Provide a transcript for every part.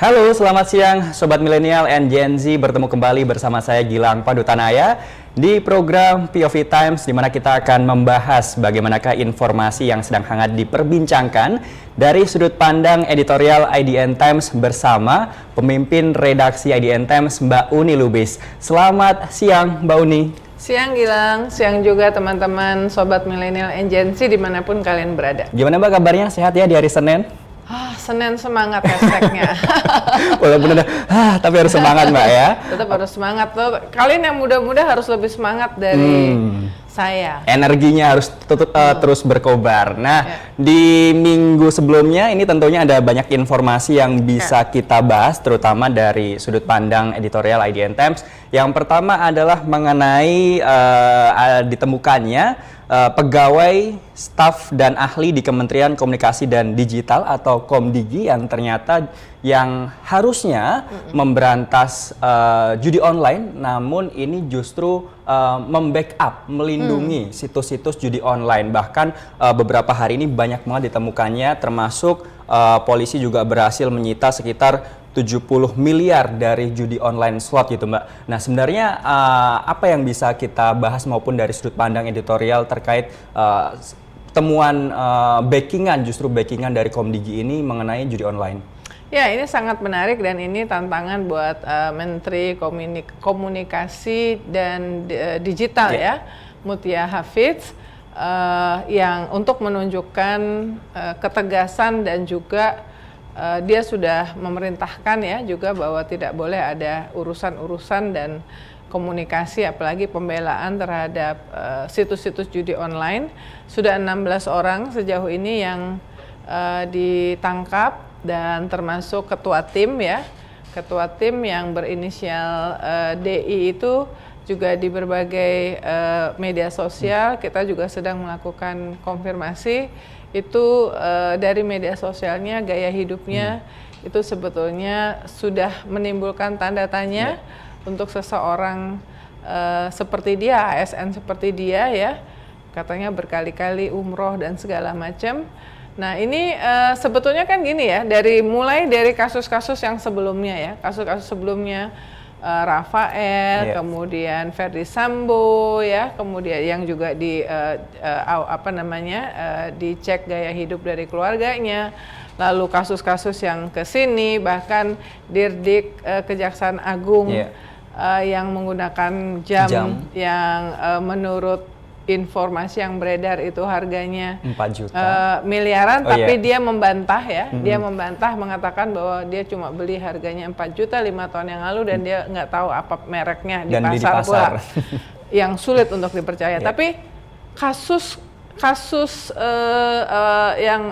Halo, selamat siang Sobat Milenial and Gen Z, bertemu kembali bersama saya Gilang Padutanaya di program POV Times, di mana kita akan membahas bagaimanakah informasi yang sedang hangat diperbincangkan dari sudut pandang editorial IDN Times bersama pemimpin redaksi IDN Times, Mbak Uni Lubis. Selamat siang Mbak Uni. Siang Gilang, siang juga teman-teman Sobat Milenial and Gen Z dimanapun kalian berada. Gimana Mbak kabarnya? Sehat ya di hari Senin? Senin semangat hashtagnya. Walaupun udah, tapi harus semangat Mbak ya. Tetap harus semangat tuh. Kalian yang muda-muda harus lebih semangat dari saya. Energinya harus terus berkobar. Nah, di minggu sebelumnya ini tentunya ada banyak informasi yang bisa kita bahas, terutama dari sudut pandang editorial IDN Times. Yang pertama adalah mengenai ditemukannya pegawai, staf, dan ahli di Kementerian Komunikasi dan Digital atau Komdigi yang ternyata yang harusnya memberantas judi online, namun ini justru membackup, melindungi situs-situs judi online. Bahkan beberapa hari ini banyak banget ditemukannya, termasuk polisi juga berhasil menyita sekitar 70 miliar dari judi online slot gitu Mbak. Nah sebenarnya apa yang bisa kita bahas maupun dari sudut pandang editorial terkait temuan justru backingan dari Komdigi ini mengenai judi online? Ya, ini sangat menarik dan ini tantangan buat Menteri Komunikasi dan Digital ya, Mutia Hafidz, yang untuk menunjukkan ketegasan dan juga dia sudah memerintahkan ya juga bahwa tidak boleh ada urusan-urusan dan komunikasi apalagi pembelaan terhadap situs-situs judi online. Sudah 16 orang sejauh ini yang ditangkap dan termasuk ketua tim ya. Ketua tim yang berinisial DI itu juga di berbagai media sosial kita juga sedang melakukan konfirmasi. Itu dari media sosialnya, gaya hidupnya itu sebetulnya sudah menimbulkan tanda tanya untuk seseorang seperti dia, ASN seperti dia ya, katanya berkali-kali umroh dan segala macam. Nah ini sebetulnya kan gini ya, mulai dari kasus-kasus yang sebelumnya ya, kasus-kasus sebelumnya Rafael, kemudian Ferdy Sambo ya, kemudian yang juga dicek gaya hidup dari keluarganya, lalu kasus-kasus yang kesini bahkan Dirdik Kejaksaan Agung yang menggunakan jam yang menurut informasi yang beredar itu harganya 4 juta miliaran, tapi dia membantah ya, dia membantah mengatakan bahwa dia cuma beli harganya 4 juta 5 tahun yang lalu dan dia nggak tahu apa mereknya di pasar pula, yang sulit untuk dipercaya. Tapi kasus yang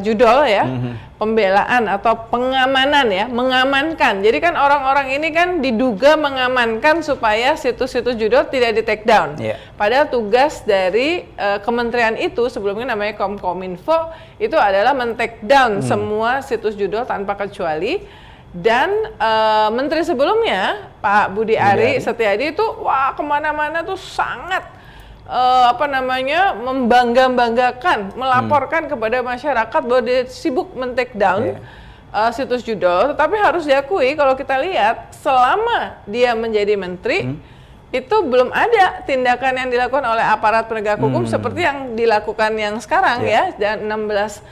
judul ya, pembelaan atau pengamanan ya, mengamankan. Jadi kan orang-orang ini kan diduga mengamankan supaya situs-situs judul tidak di take down. Padahal tugas dari kementerian itu sebelumnya namanya Kominfo itu adalah men-take down semua situs judul tanpa kecuali. Dan menteri sebelumnya Pak Budi Ari Setiadi itu wah kemana-mana tuh sangat membangga-banggakan, melaporkan kepada masyarakat bahwa dia sibuk men-take down situs judul. Tetapi harus diakui kalau kita lihat selama dia menjadi menteri itu belum ada tindakan yang dilakukan oleh aparat penegak hukum seperti yang dilakukan yang sekarang ya. Dan 16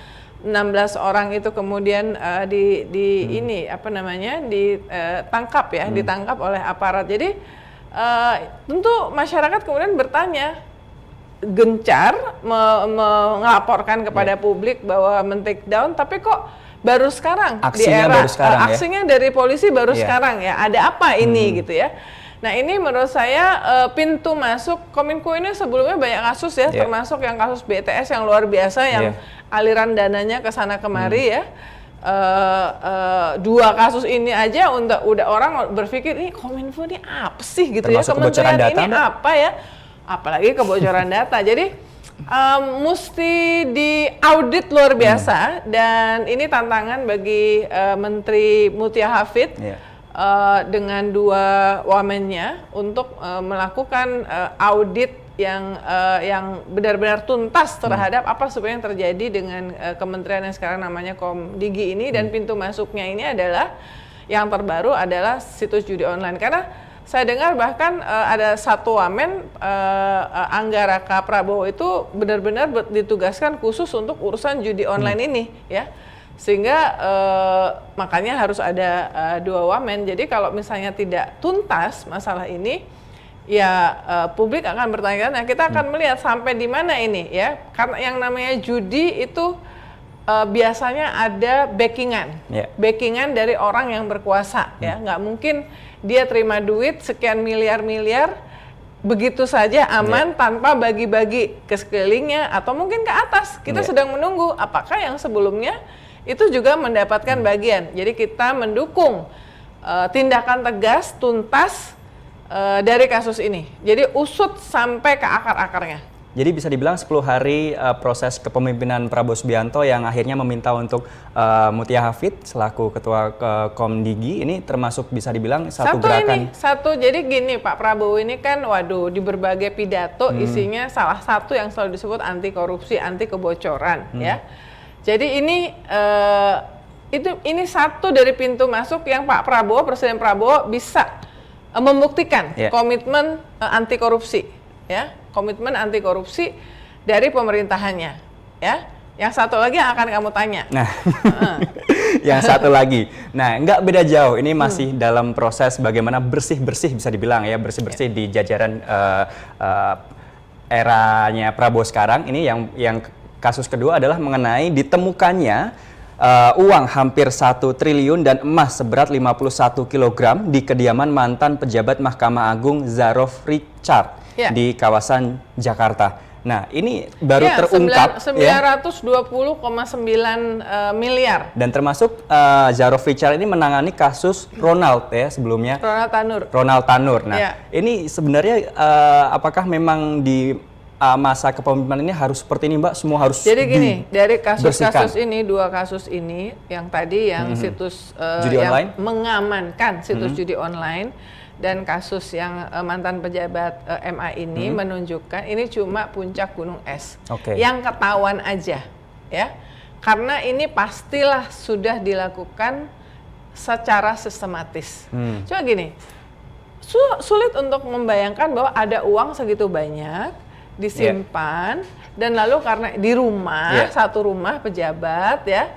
orang itu kemudian ditangkap ya, ditangkap oleh aparat. Jadi tentu masyarakat kemudian bertanya, gencar melaporkan kepada publik bahwa men-take down, tapi kok baru sekarang aksinya dari polisi baru sekarang ya, ada apa ini gitu ya. Nah ini menurut saya pintu masuk Kominfo ini sebelumnya banyak kasus ya, termasuk yang kasus BTS yang luar biasa yang aliran dananya ke sana kemari ya. 2 kasus ini aja udah orang berpikir ini Kominfo ini apa sih gitu ya, kementerian ini apa ya, apalagi kebocoran data. Jadi mesti diaudit luar biasa dan ini tantangan bagi Menteri Mutia Hafidz dengan 2 wamennya untuk melakukan audit yang benar-benar tuntas terhadap apa sebenarnya yang terjadi dengan kementerian yang sekarang namanya Komdigi ini. Dan pintu masuknya ini adalah yang terbaru adalah situs judi online. Karena saya dengar bahkan ada satu wamen Anggaraka Prabowo itu benar-benar ditugaskan khusus untuk urusan judi online ini, ya. Sehingga makanya harus ada 2 wamen. Jadi kalau misalnya tidak tuntas masalah ini, ya publik akan bertanya-tanya. Kita akan melihat sampai di mana ini, ya. Karena yang namanya judi itu biasanya ada backingan dari orang yang berkuasa, ya. Nggak mungkin dia terima duit sekian miliar begitu saja aman tanpa bagi-bagi ke sekelilingnya atau mungkin ke atas. Kita sedang menunggu apakah yang sebelumnya itu juga mendapatkan bagian. Jadi kita mendukung tindakan tegas, tuntas dari kasus ini. Jadi usut sampai ke akar-akarnya. Jadi bisa dibilang 10 hari proses kepemimpinan Prabowo Subianto yang akhirnya meminta untuk Mutia Hafid selaku Ketua Komdigi ini termasuk bisa dibilang satu gerakan. Jadi gini, Pak Prabowo ini kan waduh di berbagai pidato isinya salah satu yang selalu disebut anti korupsi, anti kebocoran, ya. Jadi ini satu dari pintu masuk yang Pak Prabowo, Presiden Prabowo bisa membuktikan komitmen anti korupsi, ya. Komitmen anti korupsi dari pemerintahannya, ya. Yang satu lagi yang akan kamu tanya. Nah, yang satu lagi. Nah, nggak beda jauh. Ini masih dalam proses bagaimana bersih-bersih bisa dibilang ya, bersih-bersih di jajaran eranya Prabowo sekarang. Ini yang kasus kedua adalah mengenai ditemukannya uang hampir 1 triliun dan emas seberat 51 kg di kediaman mantan pejabat Mahkamah Agung Zarof Richard di kawasan Jakarta. Nah, ini baru terungkap 920,9 miliar. Dan termasuk Zarof Richard ini menangani kasus Ronald ya sebelumnya. Ronald Tanur. Nah, ini sebenarnya apakah memang di masa kepemimpinan ini harus seperti ini, Mbak? Semua harus jadi gini, dari kasus-kasus ini, 2 kasus ini, yang tadi yang situs yang mengamankan situs judi online dan kasus yang mantan pejabat MA ini menunjukkan ini cuma puncak gunung es yang ketahuan aja, ya. Karena ini pastilah sudah dilakukan secara sistematis. Cuma gini, sulit untuk membayangkan bahwa ada uang segitu banyak disimpan dan lalu karena di rumah satu rumah pejabat, ya.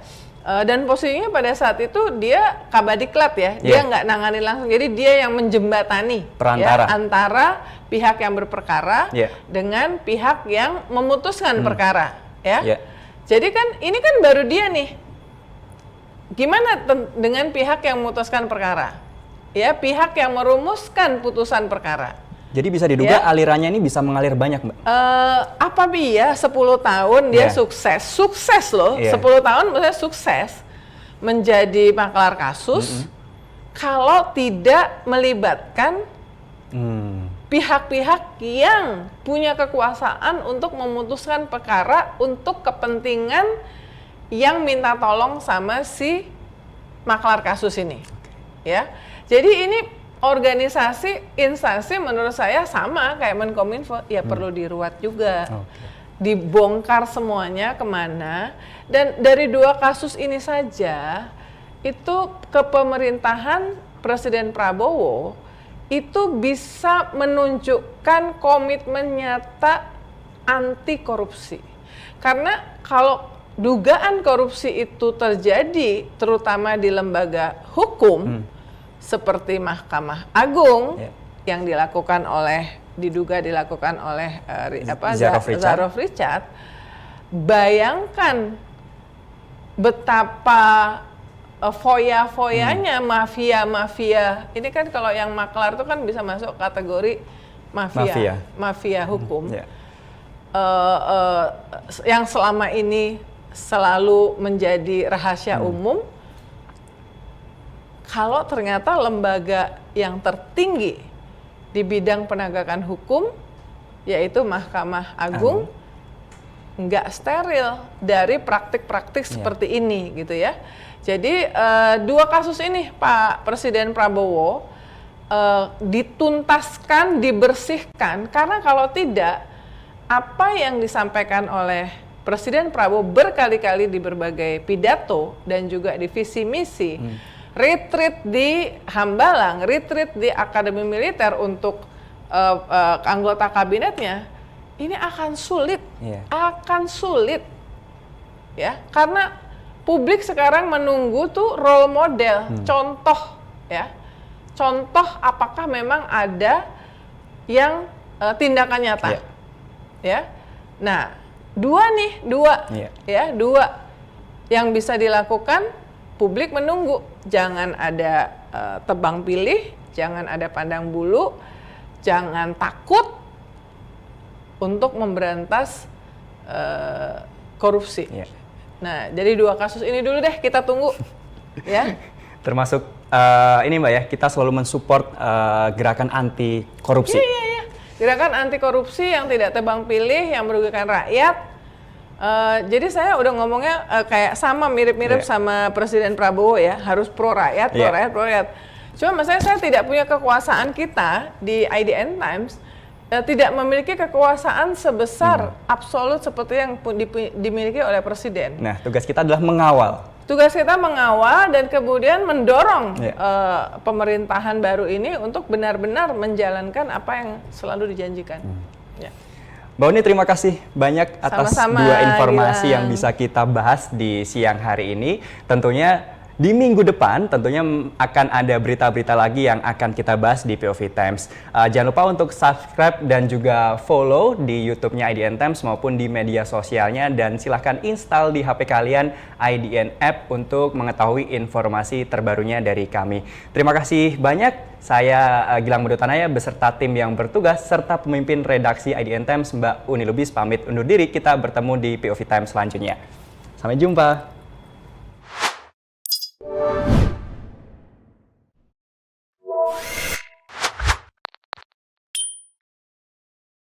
Dan posisinya pada saat itu dia kabadiklat, ya, dia nggak nangani langsung, jadi dia yang menjembatani perantara antara pihak yang berperkara dengan pihak yang memutuskan perkara, ya. Jadi kan ini kan baru dia nih, gimana dengan pihak yang memutuskan perkara, ya, pihak yang merumuskan putusan perkara. Jadi bisa diduga alirannya ini bisa mengalir banyak, Mbak? Apabila 10 tahun dia sukses loh, 10 tahun maksudnya sukses menjadi maklar kasus, kalau tidak melibatkan pihak-pihak yang punya kekuasaan untuk memutuskan perkara untuk kepentingan yang minta tolong sama si maklar kasus ini, ya. Jadi ini organisasi, instansi menurut saya sama kayak Menkominfo, ya perlu diruat juga, dibongkar semuanya kemana. Dan dari 2 kasus ini saja, itu kepemerintahan Presiden Prabowo itu bisa menunjukkan komitmen nyata anti korupsi. Karena kalau dugaan korupsi itu terjadi, terutama di lembaga hukum, seperti Mahkamah Agung yang diduga dilakukan oleh Zarof Richard, bayangkan betapa foya-foyanya mafia. Ini kan kalau yang maklar itu kan bisa masuk kategori mafia hukum, yang selama ini selalu menjadi rahasia umum. Kalau ternyata lembaga yang tertinggi di bidang penegakan hukum, yaitu Mahkamah Agung, nggak steril dari praktik-praktik seperti ini, gitu ya. Jadi 2 kasus ini Pak Presiden Prabowo dituntaskan, dibersihkan, karena kalau tidak, apa yang disampaikan oleh Presiden Prabowo berkali-kali di berbagai pidato dan juga di visi misi retreat di Hambalang, retreat di Akademi Militer untuk anggota kabinetnya, ini akan sulit, ya, karena publik sekarang menunggu tuh role model, contoh, ya, contoh apakah memang ada yang tindakan nyata, ya. Nah, dua yang bisa dilakukan, publik menunggu, jangan ada tebang pilih, jangan ada pandang bulu, jangan takut untuk memberantas korupsi. Nah, jadi 2 kasus ini dulu deh kita tunggu, ya. Termasuk ini Mbak ya, kita selalu mensupport gerakan anti korupsi. Iya. Gerakan anti korupsi yang tidak tebang pilih, yang merugikan rakyat. Jadi saya udah ngomongnya kayak sama mirip-mirip sama Presiden Prabowo ya, harus pro rakyat, pro rakyat. Cuma maksudnya saya tidak punya kekuasaan, kita di IDN Times tidak memiliki kekuasaan sebesar absolut seperti yang dimiliki oleh Presiden. Nah, tugas kita adalah mengawal. Tugas kita mengawal dan kemudian mendorong pemerintahan baru ini untuk benar-benar menjalankan apa yang selalu dijanjikan. Mbak Uni, terima kasih banyak atas Sama-sama, 2 informasi Gilang. yang bisa kita bahas di siang hari ini. Tentunya di minggu depan tentunya akan ada berita-berita lagi yang akan kita bahas di POV Times. Jangan lupa untuk subscribe dan juga follow di YouTube-nya IDN Times maupun di media sosialnya, dan silahkan install di HP kalian IDN App untuk mengetahui informasi terbarunya dari kami. Terima kasih banyak. Saya Gilang Medutanaya beserta tim yang bertugas serta pemimpin redaksi IDN Times Mbak Uni Lubis pamit undur diri. Kita bertemu di POV Times selanjutnya. Sampai jumpa.